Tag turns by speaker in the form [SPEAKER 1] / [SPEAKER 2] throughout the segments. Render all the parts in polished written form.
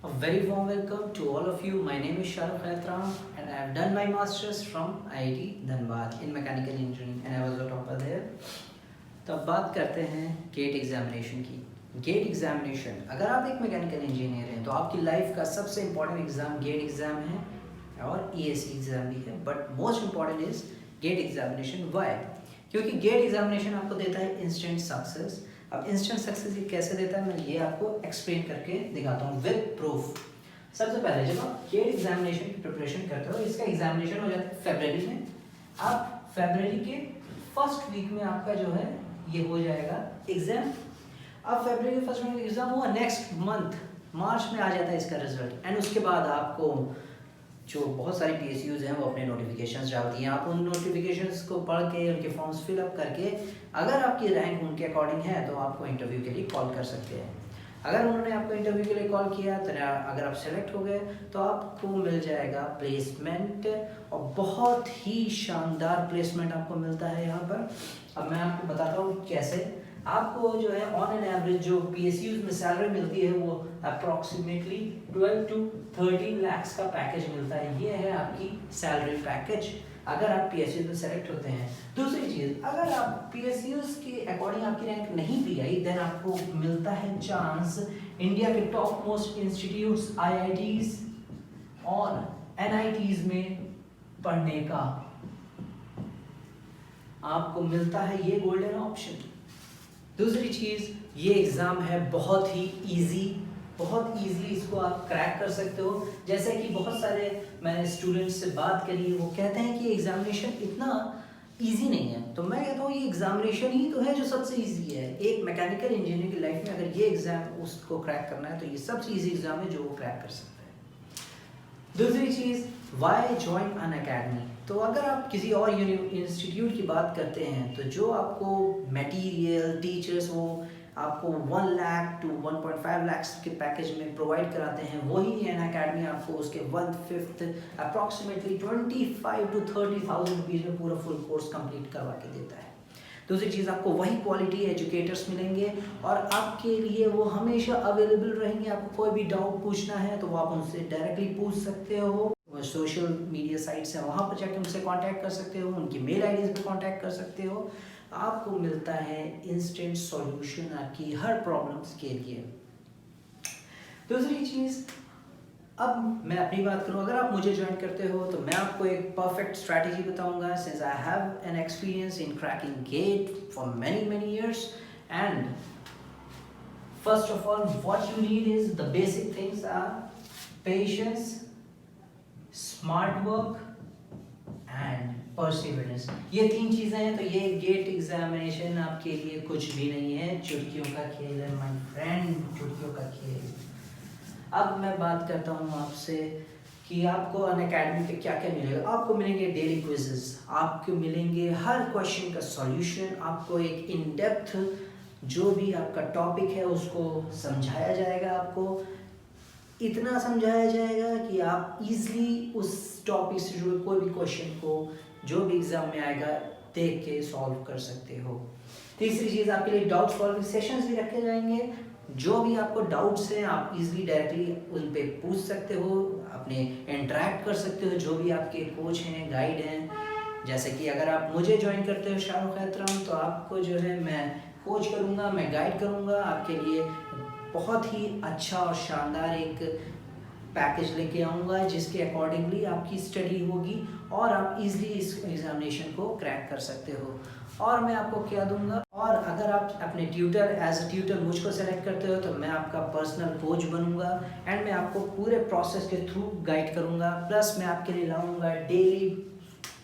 [SPEAKER 1] A very warm welcome to all of you. My name is Shahrukh Khaitram and I have done my masters from IIT Dhanbad in mechanical engineering and I was a topper there. तो अब बात करते हैं gate examination की। Gate examination, अगर आप एक mechanical engineer हैं तो आपकी लाइफ का सबसे इम्पॉर्टेंट एग्ज़ाम गेट एग्ज़ाम है और EAC एग्ज़ाम भी है, but most important is GATE examination. Why? क्योंकि गेट एग्जामिनेशन आपको देता है इंस्टेंट सक्सेस। अब इंस्टेंट सक्सेस ये कैसे देता है, मैं ये आपको एक्सप्लेन करके दिखाता हूँ विद प्रूफ। सबसे पहले जब आप गेट एग्जामिनेशन की प्रिपरेशन करते हो, इसका एग्जामिनेशन हो जाता है फरवरी में। आप फरवरी के फर्स्ट वीक में आपका जो है ये हो जाएगा एग्जाम। अब फरवरी के फर्स्ट वीक एग्जाम हुआ, नेक्स्ट मंथ मार्च में आ जाता है इसका रिजल्ट। एंड उसके बाद आपको जो बहुत सारी PSUs हैं वो अपने नोटिफिकेशंस डालती हैं। आप उन नोटिफिकेशंस को पढ़ के उनके फॉर्म्स फिलअप करके अगर आपकी रैंक उनके अकॉर्डिंग है तो आपको इंटरव्यू के लिए कॉल कर सकते हैं। अगर उन्होंने आपको इंटरव्यू के लिए कॉल किया तो अगर आप सेलेक्ट हो गए तो आपको मिल जाएगा प्लेसमेंट, और बहुत ही शानदार प्लेसमेंट आपको मिलता है यहाँ पर। अब मैं आपको बताता हूँ कैसे। आपको जो है ऑन एन एवरेज जो PSUs में सैलरी मिलती है वो अप्रॉक्सीमेटली 12 to 13 lakhs का पैकेज मिलता है। ये है आपकी सैलरी पैकेज अगर आप PSUs में सेलेक्ट होते हैं। दूसरी चीज़, अगर आप PSUs के अकॉर्डिंग आपकी रैंक नहीं भी आई देन आपको मिलता है चांस इंडिया के टॉप मोस्ट इंस्टीट्यूट्स IITs और NITs में पढ़ने का। आपको मिलता है ये गोल्डन ऑप्शन। दूसरी चीज़, ये एग्ज़ाम है बहुत ही इजी, बहुत ईजीली इसको आप क्रैक कर सकते हो। जैसे कि बहुत सारे मैंने स्टूडेंट्स से बात करी, वो कहते हैं कि एग्ज़ामिनेशन इतना इजी नहीं है, तो मैं कहता हूँ ये एग्ज़ामिनेशन ही तो है जो सबसे इजी है। एक मैकेनिकल इंजीनियर की लाइफ में अगर ये एग्ज़ाम उसको क्रैक करना है तो ये सबसे ईजी एग्ज़ाम है जो वो क्रैक कर सकता है। दूसरी चीज़, वाई ज्वाइन अन अकेडमी। तो अगर आप किसी और इंस्टीट्यूट की बात करते हैं तो जो आपको मटेरियल टीचर्स वो आपको 1 लाख to 1.5 lakhs के पैकेज में प्रोवाइड कराते हैं, वही अन अकेडमी आपको उसके 1/5 अप्रॉक्सीमेटली 25 to 30,000 रुपीज़ में पूरा फुल कोर्स कंप्लीट करवा के देता है। दूसरी चीज़, आपको वही क्वालिटी एजुकेटर्स मिलेंगे और आपके लिए वो हमेशा अवेलेबल रहेंगे। आपको कोई भी डाउट पूछना है तो वो आप उनसे डायरेक्टली पूछ सकते हो। सोशल मीडिया साइट्स हैं वहाँ पर जाके उनसे कांटेक्ट कर सकते हो, उनकी मेल आईडीज़ पे कांटेक्ट कर सकते हो। आपको मिलता है इंस्टेंट सॉल्यूशन आपकी हर प्रॉब्लम्स के लिए। दूसरी चीज़, अब मैं अपनी बात करूं, अगर आप मुझे ज्वाइन करते हो तो मैं आपको एक परफेक्ट स्ट्रैटेजी बताऊंगा। Since I have an experience in cracking get for many years, and first of all what you need is the basic things are patience, smart work and perseverance. ये 3 चीज़ें हैं। तो ये गेट एग्जामिनेशन आपके लिए कुछ भी नहीं है, चुटकियों का खेल है माय फ्रेंड, चुटकियों का खेल। अब मैं बात करता हूँ आपसे कि आपको अन अकेडमी पे क्या क्या मिलेगा। आपको मिलेंगे डेली क्विजेस, आपको मिलेंगे हर क्वेश्चन का सॉल्यूशन, आपको एक इन डेप्थ जो भी आपका टॉपिक है उसको समझाया जाएगा। आपको इतना समझाया जाएगा कि आप इजीली उस टॉपिक से जुड़े कोई भी क्वेश्चन को जो भी एग्जाम में आएगा देख के सॉल्व कर सकते हो। तीसरी चीज़, आपके लिए डाउट सॉल्विंग सेशंस भी रखे जाएंगे। जो भी आपको डाउट्स हैं आप इजीली डायरेक्टली उन पे पूछ सकते हो, अपने इंटरेक्ट कर सकते हो जो भी आपके कोच हैं, गाइड हैं। जैसे कि अगर आप मुझे ज्वाइन करते हो शाहरुख खैतरम, तो आपको जो है मैं कोच करूँगा, मैं गाइड करूँगा, आपके लिए बहुत ही अच्छा और शानदार एक पैकेज लेके आऊँगा जिसके अकॉर्डिंगली आपकी स्टडी होगी और आप इजीली इस एग्जामिनेशन को क्रैक कर सकते हो। और मैं आपको क्या दूंगा, और अगर आप अपने ट्यूटर एज अ ट्यूटर मुझको सेलेक्ट करते हो तो मैं आपका पर्सनल कोच बनूंगा एंड मैं आपको पूरे प्रोसेस के थ्रू गाइड करूंगा। प्लस मैं आपके लिए लाऊंगा डेली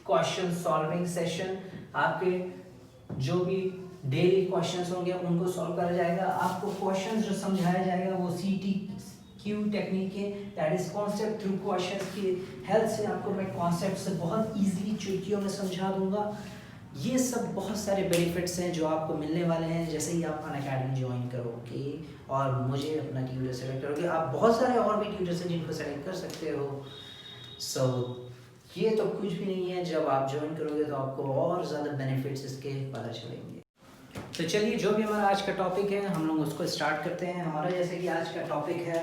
[SPEAKER 1] क्वेश्चन सॉल्विंग सेशन। आपके जो भी डेली क्वेश्चंस होंगे उनको सॉल्व करा जाएगा। आपको क्वेश्चंस जो समझाया जाएगा वो CTQ टेक्निक के, that is concept through questions की हेल्प से आपको मैं कॉन्सेप्ट से बहुत इजीली चुटकियों में समझा दूंगा। ये सब बहुत सारे बेनिफिट्स हैं जो आपको मिलने वाले हैं जैसे ही आप अन अकेडमी ज्वाइन करोगे और मुझे अपना ट्यूटर सेलेक्ट करोगे। आप बहुत सारे और भी ट्यूटर्स हैं जिनको सेलेक्ट कर सकते हो। सो ये तो कुछ भी नहीं है, जब आप ज्वाइन करोगे तो आपको और ज़्यादा बेनिफिट्स इसके पता चलेंगे। तो चलिए, जो भी हमारा आज का टॉपिक है हम लोग उसको स्टार्ट करते हैं। हमारा जैसे कि आज का टॉपिक है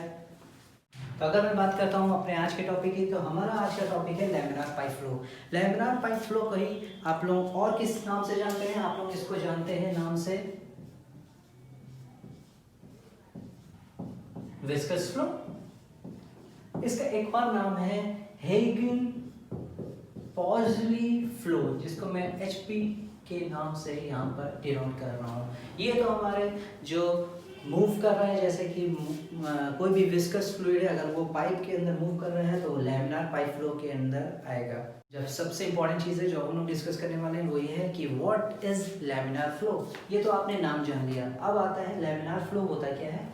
[SPEAKER 1] तो अगर मैं बात करता हूँ अपने आज के टॉपिक की, तो हमारा आज का टॉपिक है laminar pipe flow. Laminar pipe flow को ही आप लोग और किस नाम से जानते हैं? आप लोग इसको जानते हैं नाम से विस्कस फ्लो। इसका एक और नाम है हेगन-पॉजली फ्लो, जिसको मैं HP के नाम से यहाँ पर डिनोट कर रहा हूँ। ये तो हमारे जो मूव कर रहा है, जैसे कि कोई भी विस्कस फ्लूइड है, अगर वो पाइप के अंदर मूव कर रहा है तो लैमिनार पाइप फ्लो के अंदर आएगा। जब सबसे इंपॉर्टेंट चीज़ है जो हम लोग डिस्कस करने वाले हैं वो ये है कि व्हाट इज लैमिनार फ्लो। ये तो आपने नाम जान लिया, अब आता है लैमिनार फ्लो होता क्या है।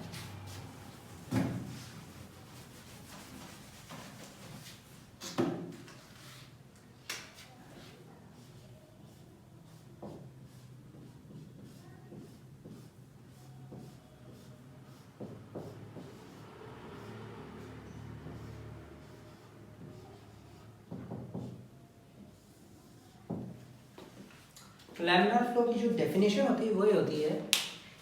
[SPEAKER 1] लैमिनार फ्लो की जो डेफिनेशन होती है वो ये होती है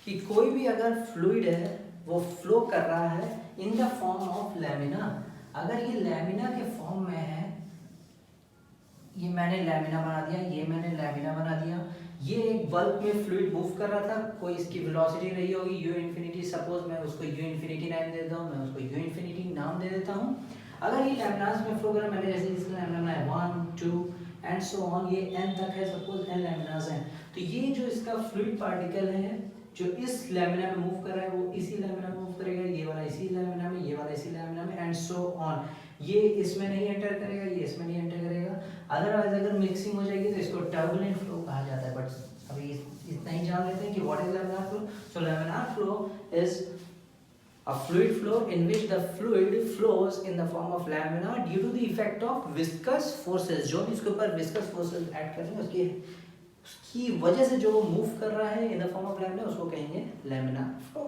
[SPEAKER 1] कि कोई भी अगर फ्लूइड है वो फ्लो कर रहा है in the form of lamina. अगर ये लैमिना के फॉर्म में है, ये मैंने लैमिना बना दिया, ये मैंने लैमिना बना दिया, ये एक बल्क में फ्लूइड मूव कर रहा था, कोई इसकी वेलोसिटी रही होगी u इन्फिनिटी, सपोज मैं उसको u इन्फिनिटी नाम दे देता हूँ, मैं उसको u इन्फिनिटी नाम दे देता हूँ। अगर ये लैमिनास में फ्लो कर रहा है, मैंने जैसे इस लैमिना बनाया 1 2 एंड सो ऑन, ये n तक है, सपोज n लैमिनास हैं, तो ये जो इसका फ्लूइड पार्टिकल है जो इस लैमिना में मूव कर रहा है वो इसी लैमिना में मूव करेगा, ये वाला इसी लैमिना में, ये वाला इसी लैमिना में एंड सो ऑन। ये इसमें नहीं एंटर करेगा, ये इसमें नहीं एंटर करेगा। अदरवाइज अगर मिक्सिंग हो जाएगी तो इसको टर्बुलेंट फ्लो कहा जाता है। बट अभी इतना ही जान लेते हैं कि what is laminar flow. So laminar flow is a fluid flow in which the fluid flows in the form of lamina due to the effect of viscous forces। जो भी इसके ऊपर viscous forces ऐड कर रहे हैं उसकी वजह से जो वो मूव कर रहा है in the form of lamina, उसको कहेंगे laminar flow।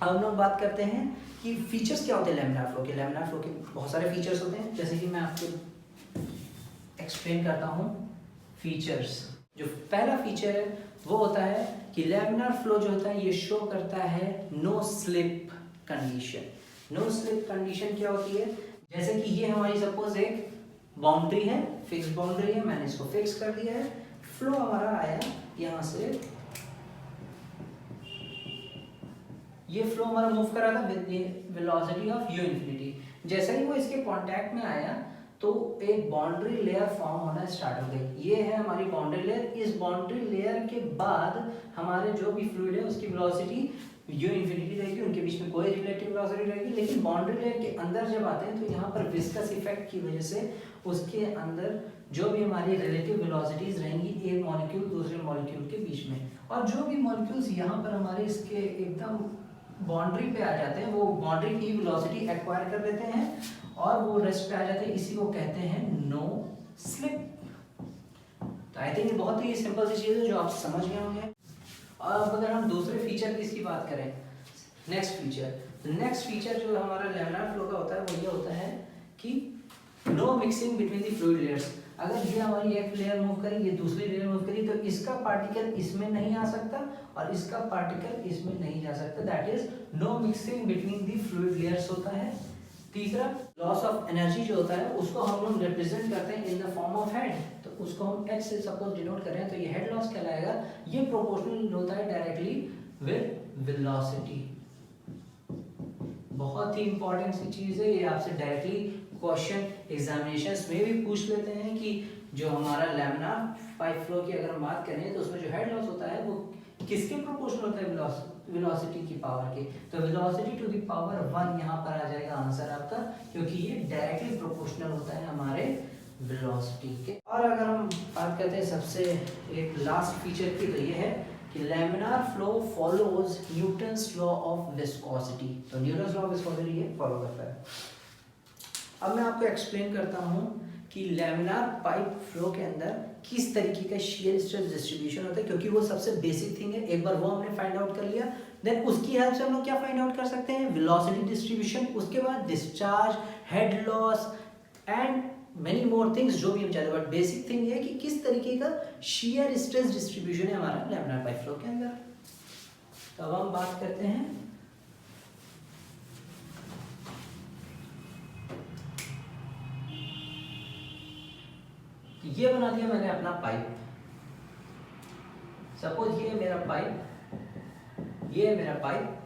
[SPEAKER 1] अब हम लोग बात करते हैं कि फीचर्स क्या होते हैं लैमिनार फ्लो के। लैमिनार फ्लो के बहुत सारे फीचर्स होते हैं, जैसे कि मैं आपको एक्सप्लेन करता हूँ फीचर्स। जो पहला फीचर है वो होता है कि लैमिनार फ्लो जो होता है ये शो करता है no slip condition. No slip condition क्या होती है? जैसे कि ये हमारी सपोज एक बाउंड्री है, फिक्स बाउंड्री है, मैंने इसको फिक्स कर दिया है, फ्लो हमारा आया यहाँ से, ये फ्लो हमारा मूव कर रहा था with velocity of u infinity. जैसे ही वो इसके कांटेक्ट में आया तो एक बाउंड्री लेयर फॉर्म होना स्टार्ट हो गई। ये है हमारी बाउंड्री लेयर। इस बाउंड्री लेयर के बाद हमारे जो भी फ्लूइड है उसकी वेलोसिटी u इन्फिनिटी रहेगी, उनके बीच में कोई रिलेटिव वेलोसिटी रहेगी। लेकिन बाउंड्री लेयर के अंदर जब आते हैं तो यहाँ पर विस्कस इफेक्ट की वजह से उसके अंदर जो भी हमारी रिलेटिव वेलोसिटीज रहेंगी एक मॉलिक्यूल दूसरे मॉलिक्यूल के बीच में, और जो भी मॉलिक्यूल्स यहाँ पर हमारे इसके एकदम बाउंड्री पे आ जाते हैं वो बाउंड्री की वेलोसिटी एक्वायर कर लेते हैं और वो रेस्ट पे आ जाते हैं। इसी को कहते हैं नो स्लिप। तो आई थिंक ये बहुत ही सिंपल सी चीज़ है जो आप समझ गए होंगे। और अब अगर हम दूसरे फीचर की इसकी बात करें, नेक्स्ट फीचर जो हमारा लैमिनार फ्लो का होता है वो ये होता है कि no mixing between the fluid layers. अगर ये हमारी एक लेयर मूव करी, ये दूसरी लेयर मूव करी, तो इसका पार्टिकल इसमें नहीं आ सकता और इसका पार्टिकल इसमें नहीं जा सकता। That is no mixing between the fluid layers होता है। तीसरा, लॉस ऑफ एनर्जी जो होता है उसको हम लोग रिप्रेजेंट करते हैं in the form of head. तो उसको हम h से सपोज डिनोट कर रहे हैं तो ये हेड लॉस कहलाएगा। ये प्रोपोर्शनल होता है डायरेक्टली विद वेलोसिटी। बहुत ही इंपॉर्टेंट सी चीज़ है ये, आपसे डायरेक्टली क्वेश्चन एग्जामिनेशंस में भी पूछ लेते हैं कि जो हमारा लैमिनार पाइप फ्लो की अगर हम बात करें तो उसमें जो हेड लॉस होता है वो किसके प्रोपोर्शनल होता है? वेलोसिटी की पावर के। तो वेलोसिटी टू द पावर 1 यहाँ पर आ जाएगा आंसर आपका, क्योंकि ये डायरेक्टली प्रोपोर्शनल होता है हमारे वेलोसिटी के। और अगर हम बात करते हैं सबसे एक लास्ट फीचर की, तो ये है कि laminar flow follows Newton's law of viscosity. तो न्यूटन्स लॉ ऑफ विस्कोसिटी ये फॉलो करता है। अब मैं आपको एक्सप्लेन करता हूँ कि लैमिनार पाइप फ्लो के अंदर किस तरीके का शियर स्ट्रेस डिस्ट्रीब्यूशन होता है, क्योंकि वो सबसे बेसिक थिंग है। एक बार वो हमने फाइंड आउट कर लिया, देन उसकी हेल्प से हम लोग क्या फाइंड आउट कर सकते हैं? वेलोसिटी डिस्ट्रीब्यूशन, उसके बाद discharge, head loss and many more things जो भी हम चाहते हैं। बट बेसिक थिंग ये है कि किस तरीके का शियर स्ट्रेस डिस्ट्रीब्यूशन है हमारा लैमिनार पाइप फ्लो के अंदर। तो अब हम बात करते हैं ये बना दिया मैंने अपना पाइप। सपोज ये मेरा पाइप, ये है मेरा पाइप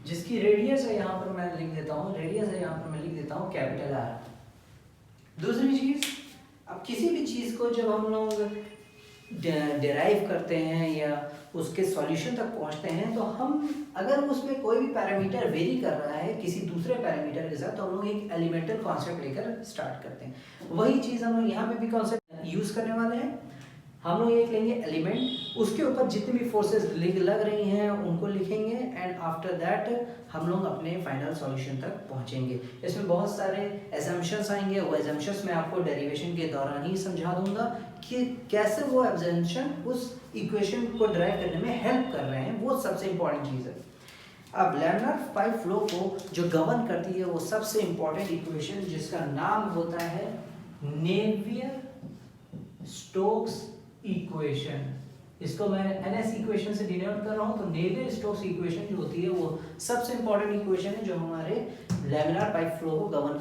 [SPEAKER 1] जिसकी रेडियस है, यहाँ पर मैं लिख देता हूँ, रेडियस है यहाँ पर मैं लिख देता हूँ कैपिटल R। दूसरी चीज, अब किसी भी चीज को जब हम लोग डिराइव करते हैं या उसके सॉल्यूशन तक पहुंचते हैं, तो हम अगर उसमें कोई भी पैरामीटर वेरी कर रहा है किसी दूसरे पैरामीटर के साथ, तो हम लोग एक एलिमेंटल कॉन्सेप्ट लेकर स्टार्ट करते हैं। वही चीज हम लोग यहाँ पे भी कॉन्सेप्ट यूज करने वाले हैं। हम लोग एक लेंगे एलिमेंट, उसके ऊपर जितनी भी फोर्सेस लग रही हैं उनको लिखेंगे, एंड आफ्टर दैट हम लोग अपने फाइनल सॉल्यूशन तक पहुंचेंगे। इसमें बहुत सारे एजम्पशंस आएंगे, वो एजम्पशंस मैं आपको डेरिवेशन के दौरान ही समझा दूंगा कि कैसे वो एजम्पशन उस इक्वेशन को ड्राइव करने में हेल्प कर रहे हैं, वो सबसे इंपॉर्टेंट चीज़ है। अब लैमिनार पाइप फ्लो को जो गवर्न करती है वो सबसे इंपॉर्टेंट इक्वेशन जिसका नाम होता है नेवियर स्टोक्स इक्वेशन। इसको मैं NS इक्वेशन से डिनोट कर रहा हूँ, तो नेवियर स्टोक्स इक्वेशन जो होती है वो सबसे इंपॉर्टेंट इक्वेशन है जो हमारे लैमिनार पाइप फ्लो को गवर्न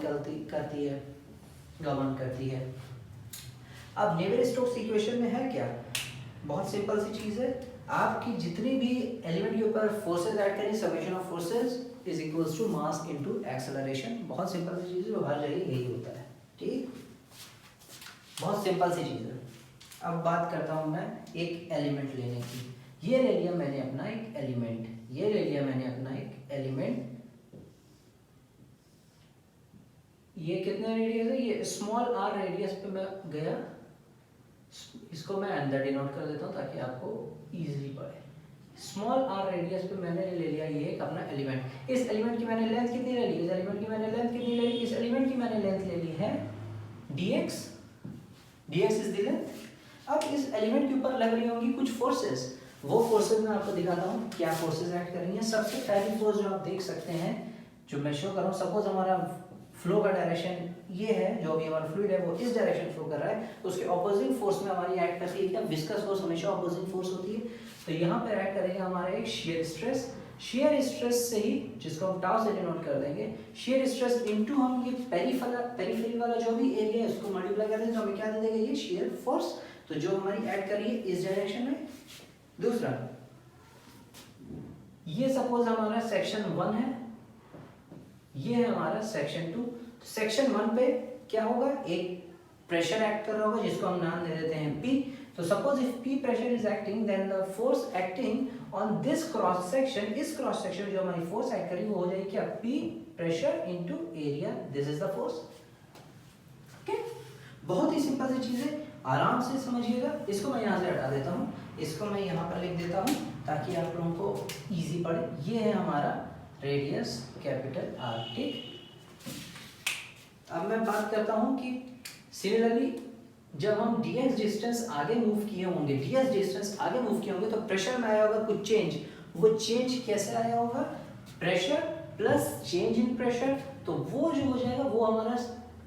[SPEAKER 1] करती है। अब नेवियर स्टोक्स इक्वेशन में है क्या, बहुत सिंपल सी चीज है। आपकी जितनी भी एलिमेंट के ऊपर फोर्सेस ऐड करें, summation of forces is equals to mass into acceleration. बहुत सिंपल सी चीज है, हर जगह यही होता है, ठीक, बहुत सिंपल सी चीज है। अब बात करता हूं मैं एक एलिमेंट लेने की। ये ले लिया मैंने अपना एक एलिमेंट, ये ले लिया मैंने अपना एक एलिमेंट। ये कितने रेडियस है, ये स्मॉल r रेडियस पे मैं गया, इसको मैं अंदर डिनोट कर देता हूं ताकि आपको इजीली पड़े। स्मॉल r रेडियस पे मैंने ले लिया ये एक अपना एलिमेंट। इस एलिमेंट की मैंने लेंथ कितनी ले ली, इस एलिमेंट की मैंने लेंथ कितनी ले ली, इस एलिमेंट की मैंने लेंथ ले ली है dx, dx is the length. अब इस एलिमेंट के ऊपर लग रही होंगी कुछ फोर्सेस, वो फोर्सेस मैं आपको दिखाता हूँ क्या फोर्सेस एक्ट कर रही हैं। सबसे पहली फोर्स जो आप देख सकते हैं, जो मैं शो कर रहा हूँ, सपोज हमारा फ्लो का डायरेक्शन ये है, जो भी हमारा फ्लूइड है वो इस डायरेक्शन फ्लो कर रहा है, तो उसके ऑपोजिंग फोर्स में हमारी एक्ट करती है क्या, विस्कस फोर्स हमेशा ऑपोजिंग फोर्स होती है। तो यहाँ पर एक्ट करेगा हमारा एक शेयर स्ट्रेस। शेयर स्ट्रेस से ही, जिसको हम टाउ से डिनोट कर देंगे, शेयर स्ट्रेस इनटू हम ये पेरिफेरी वाला जो भी एरिया है उसको मल्टीप्लाई कर देंगे, तो हमें क्या दे देगा, ये शेयर फोर्स। तो जो हमारी ऐड कर रही है इस डायरेक्शन में। दूसरा, ये सपोज हमारा सेक्शन 1 है, ये है हमारा सेक्शन 2। तो सेक्शन 1 पे क्या होगा, एक प्रेशर एक्ट कर रहा होगा जिसको हम नाम दे देते हैं P। तो suppose if P pressure is acting, then the force acting on this cross section, इस क्रॉस सेक्शन जो हमारी फोर्स एक्ट करी वो हो जाएगी क्या, P pressure into area, this is the force. Okay, बहुत ही सिंपल सी चीज है, आराम से समझिएगा। इसको मैं यहाँ से हटा देता हूँ, इसको मैं यहाँ पर लिख देता हूँ ताकि आप लोगों को इजी पड़े। ये है हमारा रेडियस कैपिटल R, ठीक। अब मैं बात करता हूँ कि सिमिलरली जब हम dx डिस्टेंस आगे मूव किए होंगे, ds डिस्टेंस आगे मूव किए होंगे, तो प्रेशर में आया होगा कुछ चेंज। वो चेंज कैसे आया होगा, प्रेशर प्लस चेंज इन प्रेशर। तो वो जो हो जाएगा वो हमारा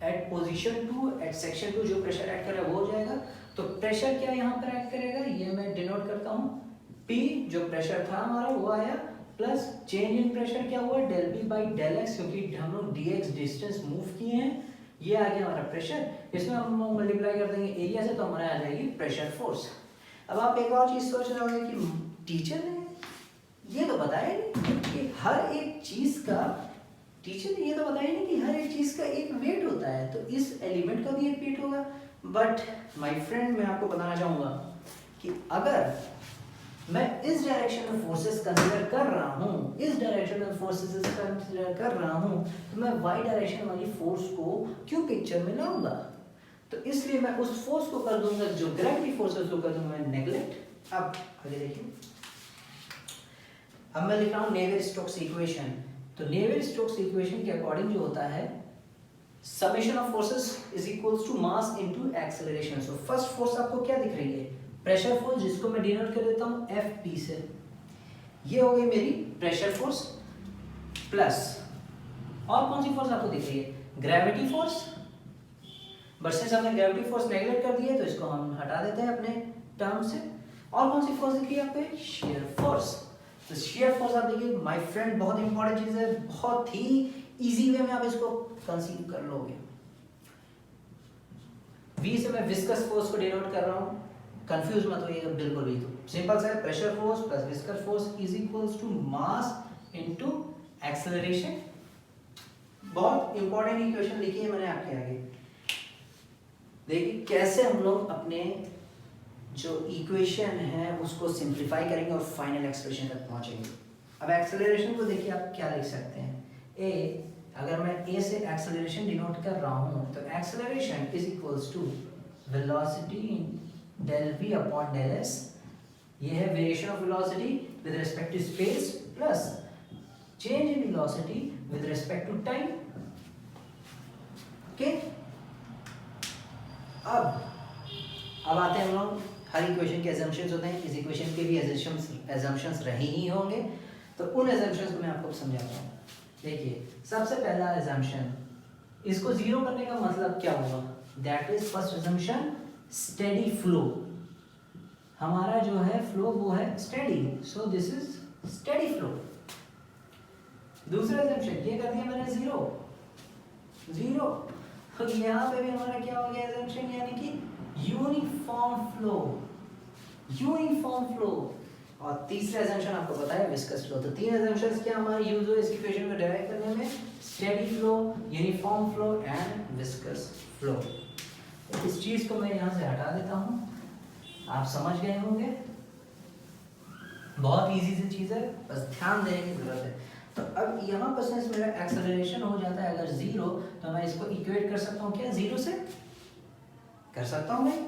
[SPEAKER 1] एट पोजीशन 2, एट सेक्शन 2 जो प्रेशर ऐड कर रहा है वो हो जाएगा। तो प्रेशर क्या यहाँ पर ऐड करेगा, ये मैं डिनोट करता हूँ, P जो प्रेशर था हमारा वो आया, प्लस चेंज इन प्रेशर क्या हुआ, del P by del x, क्योंकि हम लोग dx डिस्टेंस मूव किए हैं, ये आ गया हमारा प्रेशर। इसमें हम मल्टीप्लाई कर देंगे एरिया से, तो हमारा आ जाएगी प्रेशर फोर्स। अब आप एक और चीज सोच रहे होंगे कि टीचर ने ये तो बताया नहीं कि हर एक चीज का, टीचर ने ये तो बताया नहीं कि हर एक चीज का एक वेट होता है, तो इस एलिमेंट का भी एक वेट होगा। बट माय फ्रेंड, मैं आपको बताना चाहूंगा कि अगर मैं इस डायरेक्शन में फोर्सेस कंसीडर कर रहा हूँ, इस डायरेक्शन में फोर्सेस कंसीडर कर रहा हूँ, तो मैं वाई डायरेक्शन वाली फोर्स को क्यों पिक्चर में लाऊंगा। तो इसलिए मैं उस फोर्स को कर दूंगा, जो ग्रेविटी फोर्स है उसको कर दूंगा मैं नेग्लेक्ट। अब आगे देखिए, अब मैं लिख रहा हूँ नेवियर स्टोक्स इक्वेशन। तो नेवियर स्टोक्स इक्वेशन के अकॉर्डिंग जो होता है, summation of forces is equals to mass into acceleration. So first force आपको क्या दिख रही है, प्रेशर फोर्स, जिसको मैं डिनोट कर देता हूँ FP से। ये हो गई मेरी प्रेशर फोर्स, प्लस और कौन सी फोर्स आपको दिख रही है, ग्रेविटी फोर्स। बट सिंस हमने ग्रेविटी फोर्स नेगलेक्ट कर दी है तो इसको हम हटा देते हैं अपने टर्म से। और कौन सी फोर्स दिख रही है आपको, शेयर फोर्स। तो शेयर फोर्स आप देखिए माय फ्रेंड, बहुत इंपॉर्टेंट चीज है, बहुत ही इजी वे में आप इसको कंसीव कर लोगे। V से मैं विस्कस फोर्स को डिनोट कर रहा हूँ, कंफ्यूज मत होइएगा बिल्कुल भी। तो सिंपल सा है, pressure force plus viscous force is equals to mass into acceleration. बहुत इंपॉर्टेंट इक्वेशन लिखी है मैंने आपके आगे। देखिए कैसे हम लोग अपने जो इक्वेशन है उसको सिंप्लीफाई करेंगे और फाइनल एक्सप्रेशन तक पहुंचेंगे। अब एक्सेलरेशन को देखिए आप क्या लिख सकते हैं, ए, अगर मैं ए से एक्सेलरेशन डिनोट कर रहा हूं तो acceleration is equals to velocity in del V upon del S. ये है variation of velocity with respect to space plus change in velocity with respect to time. Okay, अब आते हैं हम लोग, हर इक्वेशन के assumptions होते हैं, इस इक्वेशन के भी assumptions रहे ही होंगे, तो उन assumptions को मैं आपको समझाता हूँ। देखिए सबसे पहला assumption, इसको जीरो करने का मतलब क्या हुआ, that is first assumption steady flow। हमारा जो है फ्लो वो है steady, so this is steady flow। दूसरा assumption ये कर दिया मैंने जीरो, तो यहाँ पे भी हमारा क्या हो गया assumption, यानी कि यूनिफॉर्म फ्लो। और तीसरा assumption आपको पता है विस्कस फ्लो। तो तीन assumptions क्या हमारे यूज हुए इस इक्वेशन को डिराइव करने में, steady flow, uniform flow and viscous flow. तो इस चीज को मैं यहाँ से हटा देता हूँ, आप समझ गए होंगे, बहुत इजी सी चीज है, बस ध्यान देने की जरूरत है। तो अब यहाँ पर सिंस मेरा एक्सेलरेशन हो जाता है अगर जीरो, तो मैं इसको इक्वेट कर सकता हूँ क्या, जीरो से कर सकता हूँ मैं।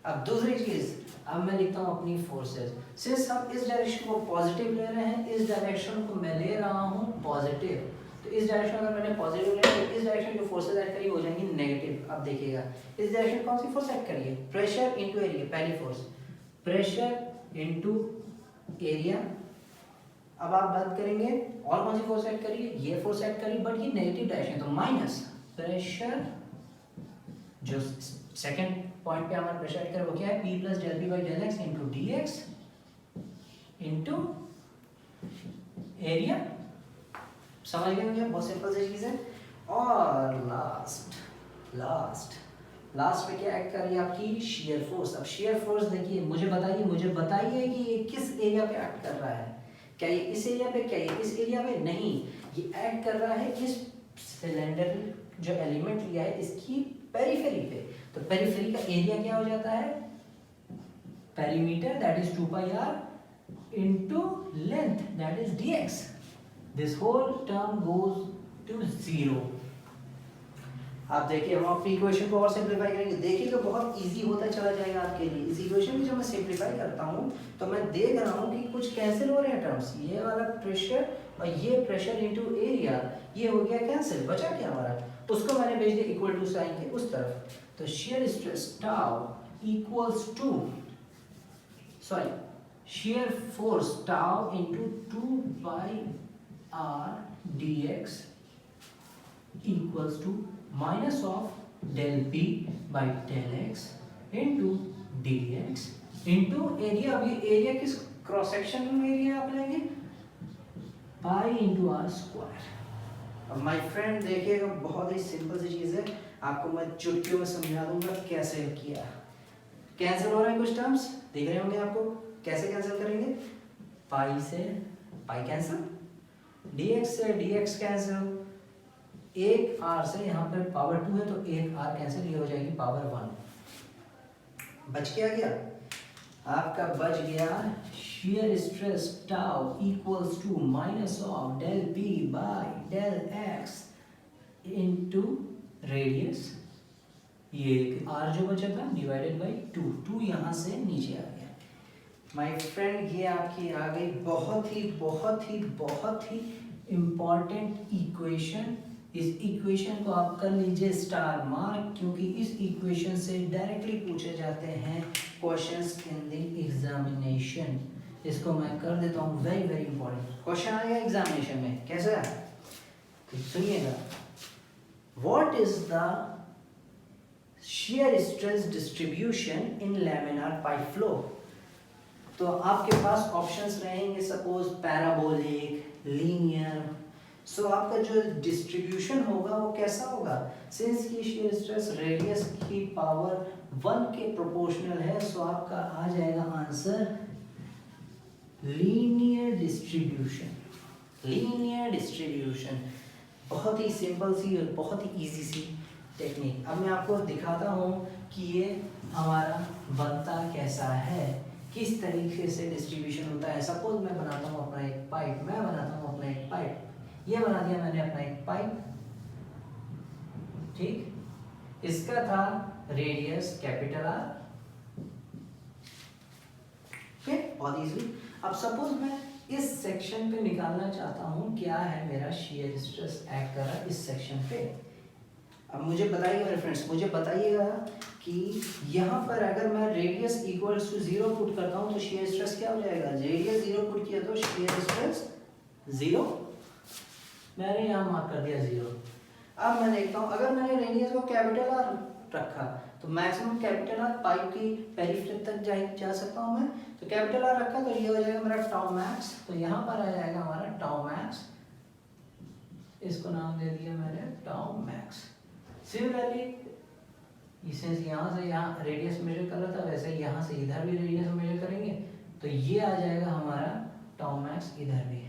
[SPEAKER 1] अब दूसरी चीज, अब मैं लिखता हूँ अपनी फोर्सेस। सिंस हम इस डायरेक्शन को पॉजिटिव ले रहे हैं, इस डायरेक्शन को मैं ले रहा हूँ पॉजिटिव, तो इस डायरेक्शन अगर मैंने पॉजिटिव लिया तो इस डायरेक्शन जो फोर्सेस ऐड करी हो जाएंगी नेगेटिव। अब देखिएगा इस डायरेक्शन कौन सी फोर्स ऐड करी है, प्रेशर इनटू एरिया, पहली फोर्स प्रेशर इनटू एरिया। अब आप बात करेंगे और कौन सी फोर्स ऐड करी है, ये फोर्स ऐड करी, बट ये नेगेटिव डायरेक्शन, तो माइनस प्रेशर, जो सेकंड पॉइंट पे हमारा प्रेशर ऐड कर वो क्या है, P plus del P by del x into d x into area. समझ गए मुझे, बहुत सिंपल सी चीज है। और लास्ट पे क्या ऐड कर रही है आपकी, शेयर फोर्स। अब शेयर फोर्स देखिए, मुझे बताइए कि ये किस एरिया पे ऐड कर रहा है, क्या ये इस एरिया पे, क्या ये इस एरिया पे, नहीं, ये ऐड कर रहा है इस सिलेंडर जो एलिमेंट लिया है इसकी पेरिफेरी पे। तो पेरिफेरी का एरिया क्या हो जाता है, perimeter, that is 2 pi r into length, that is dx। this whole term goes to 0। आप देखिए हम अपनी इक्वेशन को और सिंपलीफाई करेंगे, देखिएगा बहुत इजी होता चला जाएगा आपके लिए। इस इक्वेशन की जब मैं सिंपलीफाई करता हूँ तो मैं देख रहा हूँ कि कुछ कैंसिल हो रहे हैं टर्म्स, ये वाला प्रेशर और ये प्रेशर इनटू एरिया, ये हो गया कैंसिल, बचा क्या हमारा, उसको मैंने भेज दिया इक्वल टू साइन के उस तरफ। तो shear stress tau equals to, sorry, shear force tau into 2 pi r dx equals to minus of del p by del x into dx into area। अब ये एरिया किस क्रॉस सेक्शन में area आप लेंगे, पाई इंटू आर स्क्वायर। अब my friend देखिएगा बहुत ही सिंपल सी चीज़ है, आपको मैं चुटकियों में समझा दूंगा कैसे किया। कैंसिल हो रहे हैं कुछ टर्म्स, देख रहे होंगे आपको, कैसे कैंसिल करेंगे, पाई से पाई कैंसिल, dx से dx कैंसिल, एक r से यहाँ पर पावर 2 है तो एक r कैंसिल, ये हो जाएगी पावर 1। बच क्या गया आपका, बच गया shear stress tau equals to minus of del p by del x into radius, ये r जो बचा था डिवाइडेड बाई 2 यहाँ से नीचे आ गया। माय फ्रेंड ये आपकी आ गई बहुत ही इम्पॉर्टेंट इक्वेशन। इस इक्वेशन को आप कर लीजिए स्टार मार्क, क्योंकि इस इक्वेशन से डायरेक्टली पूछे जाते हैं क्वेश्चंस इन द एग्जामिनेशन। इसको मैं कर देता हूँ वेरी इंपॉर्टेंट क्वेश्चन आएगा एग्जामिनेशन में, कैसा है तो सुनिएगा, what is the shear stress distribution in laminar pipe flow। तो आपके पास ऑप्शंस रहेंगे, सपोज पैराबोलिक, लीनियर, सो आपका जो डिस्ट्रीब्यूशन होगा वो कैसा होगा, सिंस की shear स्ट्रेस रेडियस की पावर 1 के प्रोपोर्शनल है, सो आपका आ जाएगा answer linear distribution. Linear distribution बहुत ही सिंपल सी और बहुत ही इजी सी टेक्निक। अब मैं आपको दिखाता हूँ कि ये हमारा बनता कैसा है, किस तरीके से डिस्ट्रीब्यूशन होता है। सपोज मैं बनाता हूँ अपना एक पाइप, ये बना दिया मैंने अपना एक पाइप, ठीक, इसका था रेडियस कैपिटल आर, फिर बहुत इजी। अब सपोज मैं इस सेक्शन पे निकालना चाहता हूँ क्या है मेरा shear स्ट्रेस एक्ट कर रहा है इस सेक्शन पे। अब मुझे बताइएगा मेरे फ्रेंड्स, मुझे बताइएगा कि यहाँ पर अगर मैं रेडियस इक्वल्स टू 0 पुट करता हूँ तो shear स्ट्रेस क्या हो जाएगा, रेडियस 0 पुट किया तो shear स्ट्रेस 0, मैंने यहाँ मार्क कर दिया 0। अब मैं देखता हूँ अगर मैंने रेडियस को कैपिटल आर रखा तो मैक्सिमम कैपिटल आर पाइप की पेरिफेरी तक जा सकता हूँ मैं, तो कैपिटल आर रखा तो ये हो जाएगा मेरा टाउ मैक्स, तो यहाँ पर आ जाएगा हमारा टाउ मैक्स, इसको नाम दे दिया मैंने टाउ मैक्स। सिमिलरली सिंस यहाँ से यहाँ रेडियस मेजर कर रहा था, वैसे यहाँ से इधर भी रेडियस मेजर करेंगे तो ये आ जाएगा हमारा टाउ मैक्स इधर भी।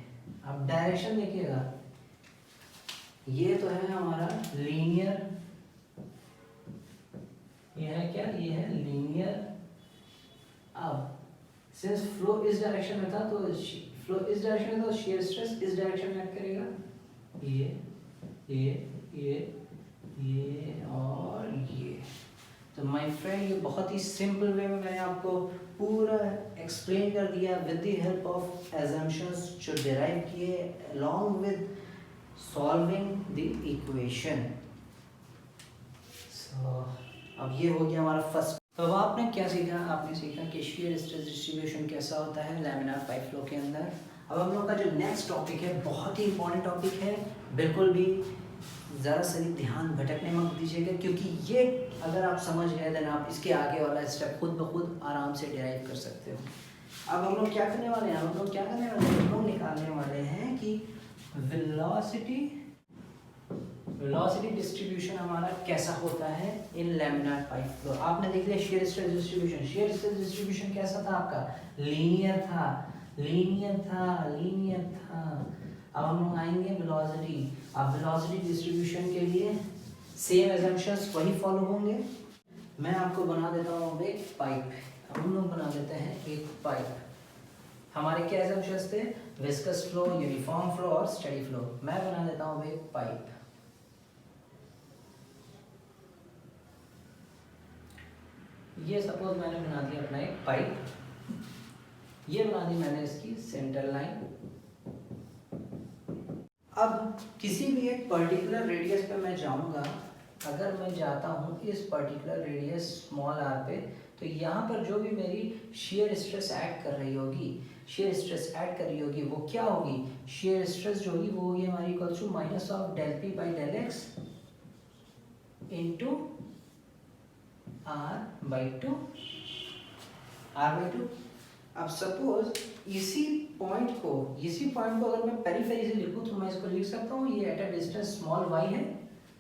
[SPEAKER 1] अब डायरेक्शन देखिएगा, ये तो है हमारा लीनियर, ये है क्या, ये है लीनियर। अब सिंस फ्लो इस डायरेक्शन में था तो फ्लो इस डायरेक्शन में, तो shear स्ट्रेस इस डायरेक्शन में एक्ट करेगा, ये और ये। तो माय फ्रेंड ये बहुत ही सिंपल वे में मैंने आपको पूरा एक्सप्लेन कर दिया with the help of assumptions जो डिराइव किए along with solving the equation। so अब ये हो गया हमारा फर्स्ट। तो अब आपने क्या सीखा, आपने सीखा कि shear स्ट्रेस डिस्ट्रीब्यूशन कैसा होता है लैमिनार पाइप फ्लो के अंदर। अब हम लोग का जो नेक्स्ट टॉपिक है बहुत ही इंपॉर्टेंट टॉपिक है, बिल्कुल भी ज़रा सा भी ध्यान भटकने मत दीजिएगा, क्योंकि ये अगर आप समझ गए देन आप इसके आगे वाला स्टेप खुद ब खुद आराम से डिराइव कर सकते हो। अब हम लोग क्या करने वाले हैं, हम लोग निकालने वाले हैं कि वेलोसिटी डिस्ट्रीब्यूशन हमारा कैसा होता है इन लैमिनार पाइप फ्लो। आपने देख लिया shear stress distribution, shear stress distribution कैसा था आपका, लीनियर था। अब हम लोग आएंगे वेलोसिटी। अब वेलोसिटी डिस्ट्रीब्यूशन के लिए सेम assumptions वही फॉलो होंगे। मैं आपको बना देता हूँ एक पाइप। अब हम लोग बना देते हैं एक पाइप। हमारे क्या assumptions थे, विस्कस फ्लो, यूनिफॉर्म फ्लो और स्टेडी फ्लो। मैं बना देता हूँ एक पाइप। ये सपोज मैंने बना दिया अपना एक पाइप, ये बना दी मैंने इसकी सेंटर लाइन। अब किसी भी एक पर्टिकुलर रेडियस पे मैं जाऊंगा, अगर मैं जाता हूँ इस पर्टिकुलर रेडियस स्मॉल आर पे, तो यहाँ पर जो भी मेरी shear स्ट्रेस ऐड कर रही होगी वो क्या होगी, shear स्ट्रेस जो होगी वो होगी हमारी equal to minus of del P by del x into r by two. अब सपोज इसी पॉइंट को अगर मैं पेरिफेरी से लिखूं तो मैं इसको लिख सकता हूँ, ये at a distance small y है,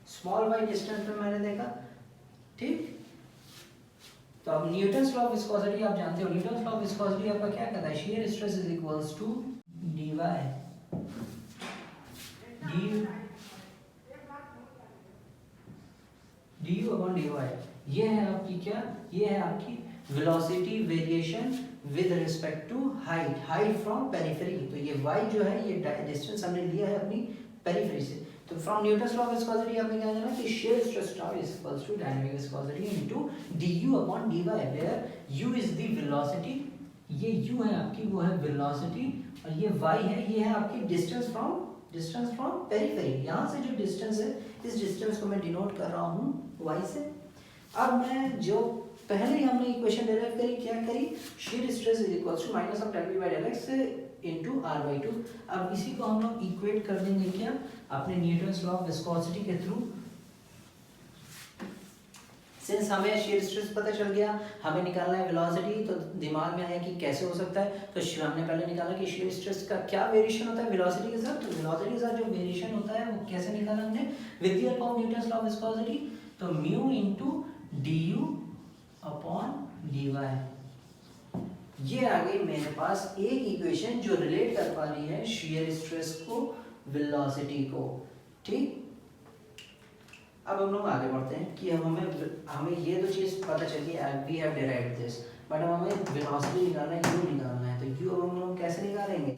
[SPEAKER 1] स्मॉल y डिस्टेंस पे मैंने देखा, ठीक। तो अब न्यूटन्स लॉ ऑफ विस्कोसिटी आप जानते हो, न्यूटन्स लॉ ऑफ विस्कोसिटी आपका क्या कहता है, shear stress is equals to du upon dy। ये है आपकी क्या, ये है आपकी velocity variation with respect to height from periphery. तो ये y जो है ये डिस्टेंस हमने लिया है अपनी पेरिफेरी से। तो from Newton's law of viscosity आपने क्या जाना कि shear stress tau is equals to dynamic viscosity into du upon dy, where u is the velocity, ये u है आपकी, वो है वेलोसिटी, और ये y है, ये है आपकी डिस्टेंस फ्रॉम पेरिफेरी। यहाँ से जो डिस्टेंस है, इस डिस्टेंस को मैं डिनोट कर रहा हूँ y से। अब मैं जो पहले ही हमने इक्वेशन डेराइव करी, क्या करी, shear stress is equals to minus of del p by del x into r by 2। अब इसी को हम लोग इक्वेट कर देंगे क्या, अपने न्यूटन्स लॉ ऑफ विस्कोसिटी के थ्रू। सिंस हमें shear स्ट्रेस पता चल गया, हमें निकालना है वेलोसिटी, तो दिमाग में आया कि कैसे हो सकता है, तो हमने पहले निकाला कि shear स्ट्रेस का क्या वेरिएशन होता है वेलोसिटी के साथ। तो वेलोसिटी के साथ जो वेरिएशन होता है वो कैसे निकाला हमने, with the help of Newton's law of viscosity. तो mu into du upon dy, ये आ गई मेरे पास एक इक्वेशन जो रिलेट कर पा रही है shear स्ट्रेस को वेलोसिटी को। ठीक, अब हम लोग आगे बढ़ते हैं कि अब हमें ये तो चीज़ पता चली, we have derived this, but अब हमें वेलोसिटी निकालना है, u निकालना है। तो u अब हम लोग कैसे निकालेंगे,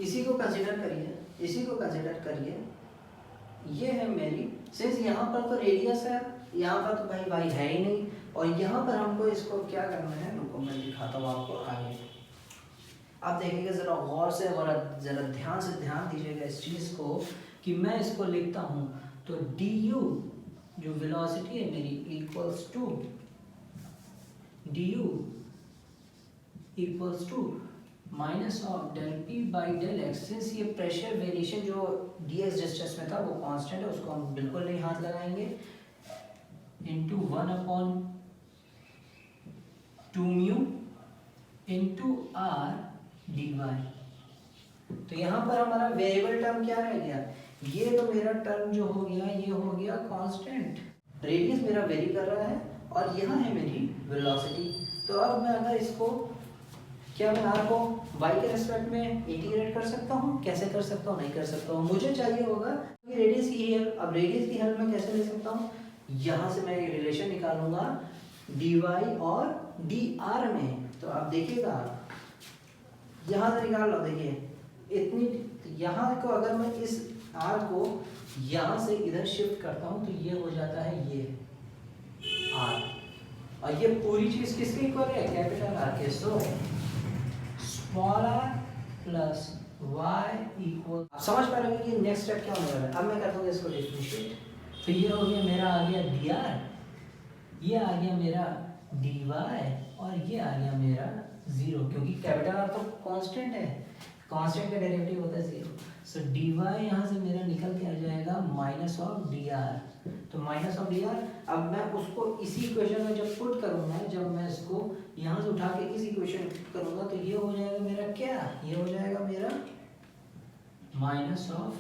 [SPEAKER 1] इसी को कंसीडर करिए, इसी को कंसीडर करिए, ये है मेरी, सिंस यहाँ पर तो रेडियस है, यहाँ पर तो भाई भाई है ही नहीं, और यहाँ पर हमको इसको क्या करना है, रुको मैं दिखाता हूँ आपको आगे। आप देखिएगा ज़रा गौर से और ज़रा ध्यान दीजिएगा इस चीज़ को कि मैं इसको लिखता हूँ, तो du जो वेलोसिटी है मेरी equals to du equals to minus of del P by del x. Since ये प्रेशर वेरिएशन जो dx डिस्टेंस में था वो कांस्टेंट है, उसको हम बिल्कुल नहीं हाथ लगाएंगे, into 1 upon 2 mu into r d y. तो यहाँ पर हमारा वेरिएबल टर्म क्या रह गया, ये तो मेरा टर्म जो हो गया ये हो गया कांस्टेंट, रेडियस मेरा वेरी कर रहा है, और यहाँ है मेरी वेलोसिटी। तो अब मैं अगर इसको, क्या मैं आर को y के रेस्पेक्ट में इंटीग्रेट कर सकता हूँ, कैसे कर सकता हूँ, नहीं कर सकता हूँ, मुझे चाहिए होगा कि रेडियस की हेल्प। अब रेडियस की हेल्प में कैसे ले सकता हूँ, यहाँ से मैं ये रिलेशन निकालूंगा dy और dr में। तो आप देखिएगा, यहाँ से निकाल लो, देखिए इतनी, यहाँ को अगर मैं इस r को यहाँ से इधर शिफ्ट करता हूँ तो ये हो जाता है ये r, और ये पूरी चीज किसके इक्वल है, कैपिटल R के। So small r plus y equal, आप समझ पा रहे हो कि नेक्स्ट स्टेप क्या होने वाला है। अब मैं करता हूँ इसको डिफरेंशिएट, तो ये हो गया मेरा आ गया dr, ये आ गया मेरा dy, और ये आ गया मेरा 0, क्योंकि कैपिटल R तो कांस्टेंट है, कांस्टेंट का डेरिवेटिव होता है 0। सो dy यहाँ से मेरा निकल के आ जाएगा माइनस ऑफ dr, तो माइनस ऑफ dr। अब मैं उसको इसी इक्वेशन में जब पुट करूँगा, जब मैं इसको यहाँ से उठा के इस इक्वेशन करूँगा, तो ये हो जाएगा मेरा क्या, ये हो जाएगा मेरा माइनस ऑफ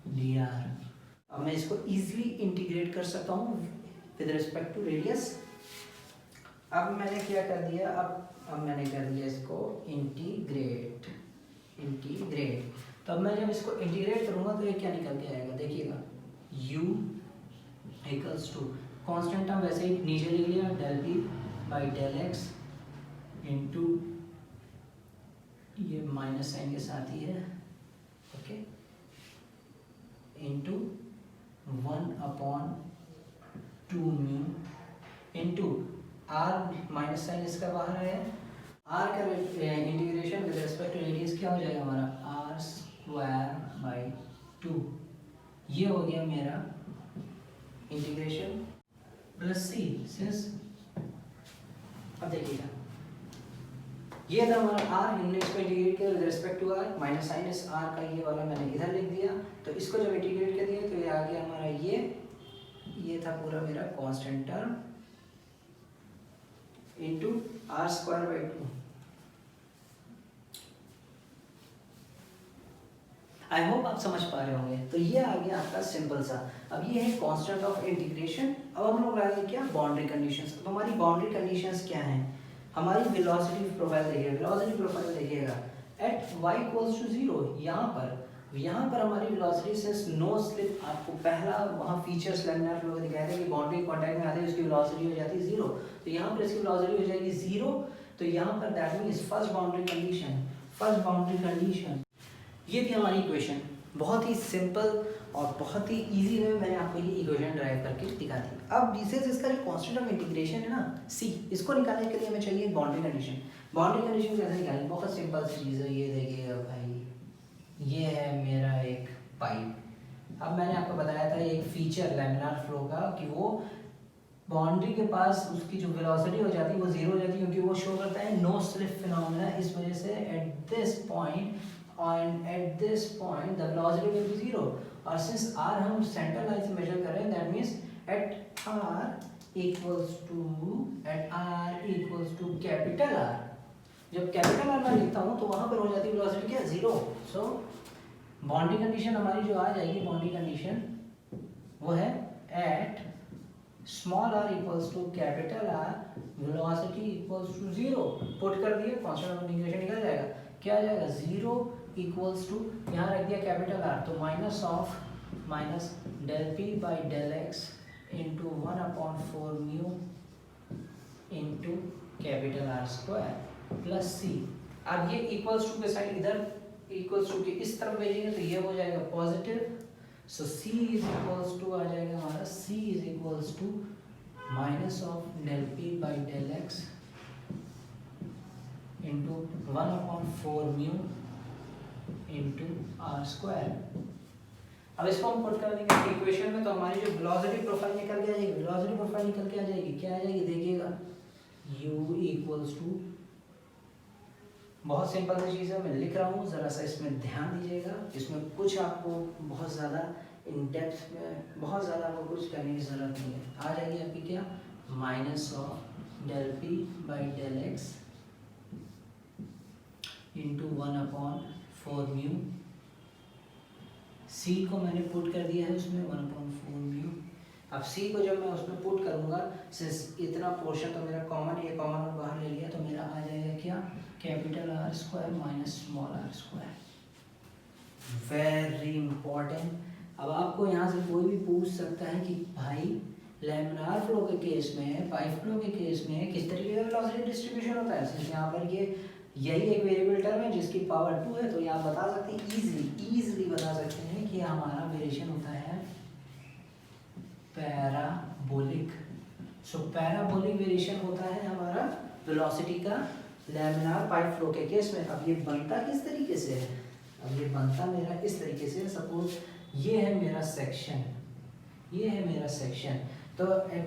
[SPEAKER 1] dr। अब मैं इसको इजीली इंटीग्रेट कर सकता हूँ विद रिस्पेक्ट टू रेडियस। अब मैंने क्या कर दिया, अब मैंने कर दिया इसको इंटीग्रेट। तो अब मैं जब इसको इंटीग्रेट करूँगा तो ये क्या निकल के आएगा, देखिएगा u equals to constant term वैसे ही नीचे लिख लिया, del P by del x into ये माइनस साइन के साथ ही है, okay, into 1 upon 2 mu into r, minus sign इसका बाहर है, आर का integration with respect to radius क्या हो जाएगा हमारा, आर स्क्वायर बाई 2, ये हो गया मेरा इंटीग्रेशन प्लस सी सिंस। अब देखिएगा ये था हमारा आर, हमने इसको इंटीग्रेट किया with respect to r, minus sign इस आर का ये वाला मैंने इधर लिख दिया, तो इसको जब इंटीग्रेट कर दिया तो ये आ गया हमारा ये था पूरा मेरा constant term into r square by 2। I hope आप समझ पा रहे होंगे। तो ये आ गया आपका सिंपल सा। अब ये है कांस्टेंट ऑफ इंटीग्रेशन। अब हम लोग आएंगे क्या, बाउंड्री कंडीशंस। अब हमारी बाउंड्री कंडीशंस क्या हैं, हमारी वेलोसिटी प्रोफाइल देखिएगा, वेलोसिटी प्रोफाइल देखिएगा एट y इक्वल्स टू 0, यहाँ पर हमारी वेलोसिटी सिंस नो स्लिप, आपको पहला वहाँ फीचर्स लैमिनार फ्लो दिखाया था कि बाउंड्री कॉन्टैक्ट में आते हैं उसकी वेलोसिटी हो जाती है 0, तो यहाँ पर इसकी वेलोसिटी हो जाएगी 0। तो यहाँ पर that means first boundary condition ये थी हमारी इक्वेशन। बहुत ही सिंपल और बहुत ही इजी वे में मैंने आपको ये इक्वेशन ड्राइव करके दिखा दी। अब इसका जो कांस्टेंट ऑफ इंटीग्रेशन है ना c, इसको निकालने के लिए हमें चाहिए बाउंड्री कंडीशन। बाउंड्री कंडीशन कैसे निकालें, बहुत सिंपल सी चीज़ है। ये देखिएगा भाई, ये है मेरा एक पाइप। अब मैंने आपको बताया था एक फीचर लैमिनार फ्लो का कि वो बाउंड्री के पास उसकी जो वेलोसिटी हो जाती है वो 0 हो जाती है, क्योंकि वो शो करता है नो स्लिप फिनोमेना। इस वजह से at this point the velocity will be 0। और सिंस r हम सेंटर लाइन से मेजर कर रहे हैं, that means at r equals to capital R। जब कैपिटल R मैं लिखता हूँ तो वहाँ पर हो जाती है वेलोसिटी क्या, 0। सो बाउंड्री कंडीशन हमारी जो आ जाएगी, बाउंड्री कंडीशन वो है at small r equals to capital R velocity equals to 0। Put कर दिए, कांस्टेंट ऑफ इक्वेशन निकल जाएगा। क्या आ जाएगा, 0 इक्वल्स टू, यहाँ रख दिया कैपिटल R तो minus del p by del x into 1/4 mu into capital R square plus c। अब ये इक्वल्स टू के साइड इधर इक्वल्स टू के इस तरफ भेजेंगे तो ये हो जाएगा positive. So c is equals to आ जाएगा हमारा, c is equals to minus of del p by del x into 1/4 mu into r square. अब इसको हम पुट कर देंगे इक्वेशन में तो हमारी जो वेलोसिटी प्रोफाइल निकल के आ जाएगी, वेलोसिटी प्रोफाइल निकल के आ जाएगी। क्या आ जाएगी देखिएगा, u इक्वल्स टू, बहुत सिंपल सी चीज़ है, मैं लिख रहा हूँ, ज़रा सा इसमें ध्यान दीजिएगा। इसमें कुछ आपको बहुत ज़्यादा इन डेप्थ में बहुत ज़्यादा आपको कुछ करने की ज़रूरत नहीं है। आ जाएगी आपकी क्या, minus of del p by del x into 1/4 mu. c को मैंने पुट कर दिया है उसमें 1/4 म्यू। अब c को जब मैं उसमें पुट करूँगा, सिंस इतना पोर्शन तो मेरा कॉमन, ये कॉमन बाहर ले लिया तो मेरा आ जाएगा क्या, capital R square minus small r square. Very important. अब आपको यहाँ से कोई भी पूछ सकता है कि भाई लैमिनार फ्लो के केस में, पाइप फ्लो के केस में किस तरीके का वेलोसिटी डिस्ट्रीब्यूशन होता है। सिर्फ यहाँ पर ये यही एक वेरिएबल टर्म है जिसकी पावर 2 है, तो यहाँ बता सकते हैं इजीली बता सकते हैं कि हमारा वेरिएशन होता है पैराबोलिक। सो पैराबोलिक वेरिएशन होता है हमारा वेलोसिटी का लैमिनार पाइप फ्लो के केस में। अब ये बनता किस तरीके से है, अब ये बनता मेरा इस तरीके से, सपोज ये है मेरा सेक्शन, ये है मेरा सेक्शन, तो at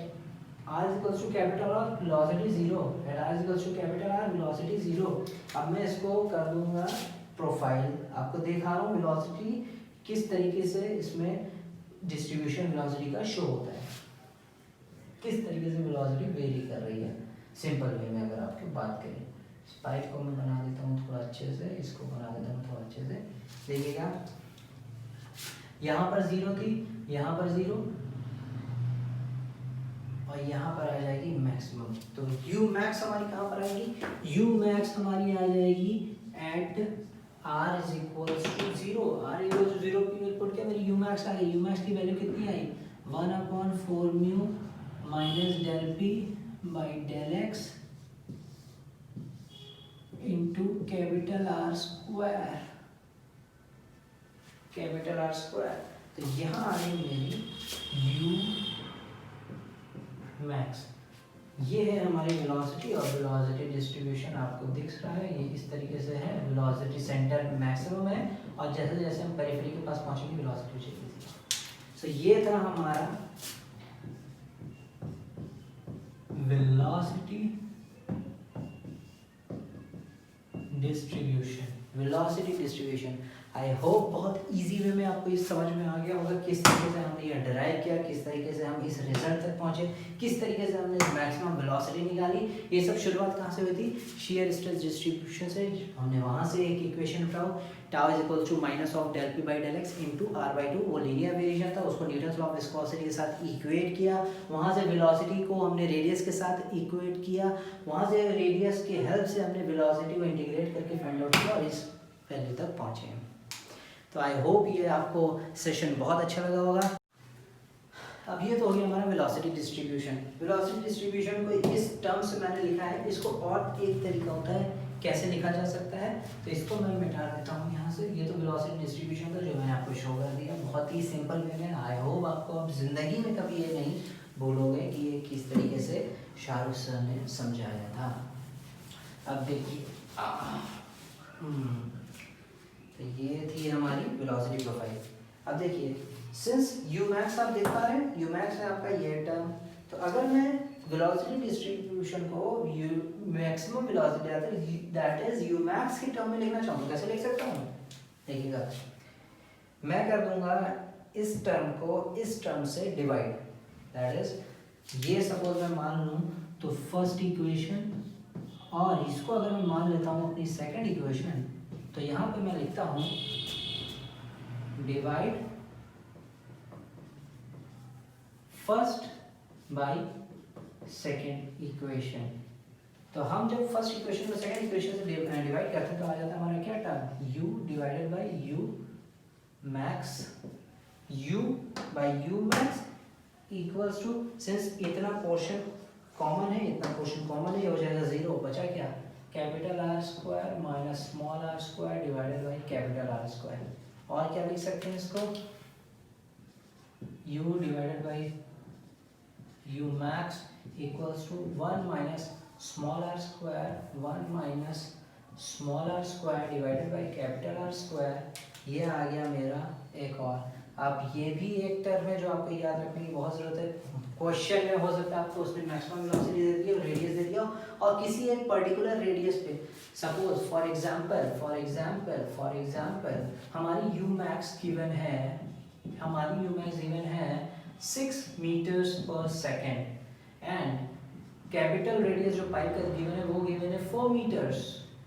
[SPEAKER 1] r equals to capital R velocity 0, at r equals to capital R velocity 0। अब मैं इसको कर दूंगा प्रोफाइल, आपको दिखा रहा हूँ वेलोसिटी किस तरीके से इसमें डिस्ट्रीब्यूशन वेलोसिटी का शो होता है, किस तरीके से वेलोसिटी वेरी कर रही है। सिंपल वे में अगर आपकी बात करें, पाइप को मैं बना देता हूँ थोड़ा अच्छे से, इसको बना देता हूँ थोड़ा अच्छे से, देखिएगा यहाँ पर 0 थी, यहाँ पर 0 और यहाँ पर आ जाएगी मैक्सिमम। तो u मैक्स हमारी कहाँ पर आएगी, u मैक्स हमारी आ जाएगी at r is equals to 0। r equals to 0 की पुट किया, मेरी u मैक्स आ गई। u मैक्स की वैल्यू कितनी आई, 1/4 mu minus del p by del x into capital R square, capital R square. तो यहाँ आ गई मेरी u मैक्स। ये है हमारी वेलोसिटी, और वेलोसिटी डिस्ट्रीब्यूशन आपको दिख रहा है, ये इस तरीके से है। वेलोसिटी सेंटर मैक्सिमम है और जैसे जैसे हम पेरिफेरी के पास पहुंचेंगे वेलोसिटी चेंज। सो ये था हमारा velocity distribution, velocity distribution. I hope बहुत इजी वे में आपको ये समझ में आ गया होगा किस तरीके से हमने ये डिराइव किया, किस तरीके से हम इस रिजल्ट तक पहुंचे, किस तरीके से हमने मैक्सिमम वेलोसिटी निकाली। ये सब शुरुआत कहाँ से हुई थी, शेयर स्ट्रेस डिस्ट्रीब्यूशन से। हमने वहाँ से एक इक्वेशन उठाओ, tau is equal to minus of del P by del x into r/2, वो लीनियर वेरिएशन था, उसको न्यूटन्स लॉ ऑफ विस्कोसिटी के साथ इक्वेट किया। वहाँ से वेलोसिटी को हमने रेडियस के साथ इक्वेट किया, वहाँ से रेडियस के हेल्प से हमने वेलोसिटी को इंटीग्रेट करके फाइंड आउट किया और इस वैल्यू तक पहुँचे। तो आई होप ये आपको सेशन बहुत अच्छा लगा होगा। अब ये तो हो गया हमारा वेलोसिटी डिस्ट्रीब्यूशन। वेलोसिटी डिस्ट्रीब्यूशन को इस टर्म से मैंने लिखा है, इसको और एक तरीका होता है कैसे लिखा जा सकता है, तो इसको मैं मिटा देता हूँ यहाँ से। ये तो वेलोसिटी डिस्ट्रीब्यूशन का जो मैंने आपको शो कर दिया बहुत ही सिंपल वे में। आई होप आपको अब जिंदगी में कभी ये नहीं बोलोगे कि ये किस तरीके से शाहरुख सर ने समझाया था। अब देखिए तो ये थी हमारी वेलोसिटी प्रोफाइल। अब देखिए सिंस u मैक्स आप देख पा रहे हैं, u मैक्स है आपका ये टर्म, तो अगर मैं वेलोसिटी डिस्ट्रीब्यूशन को maximum velocity that is u max की टर्म में लिखना चाहूँ, कैसे लिख सकता हूँ, देखिएगा मैं कर दूंगा इस टर्म को इस टर्म से डिवाइड, दैट इज ये सपोज मैं मान लूँ तो फर्स्ट इक्वेशन, और इसको अगर मैं मान लेता हूँ अपनी सेकंड इक्वेशन, तो यहाँ पे मैं लिखता हूँ divide first by second equation. तो हम जब फर्स्ट इक्वेशन को सेकंड इक्वेशन से डिवाइड करते हैं तो आ जाता है हमारा क्या term, u divided by u max, u by u max equals to, since इतना पोर्शन कॉमन है, इतना पोर्शन कॉमन है, ये हो जाएगा 0, बचा क्या, capital R square minus small R square divided by capital R square. और क्या लिख सकते हैं इसको, u divided by u max equals to 1 minus small R square 1 minus small R square divided by capital R square. ये आ गया मेरा एक और। अब ये भी एक टर्म है जो आपको याद रखने की बहुत ज़रूरत है। क्वेश्चन में हो सकता है आपको उसने मैक्सिमम वेलोसिटी दे दी और रेडियस दे दिया और किसी एक पर्टिकुलर रेडियस पे, सपोज फॉर एग्जांपल हमारी u max गिवन है, हमारी u max गिवन है 6 मीटर्स पर सेकेंड एंड कैपिटल रेडियस जो पाइप का गिवन है वो गिवन है 4 मीटर्स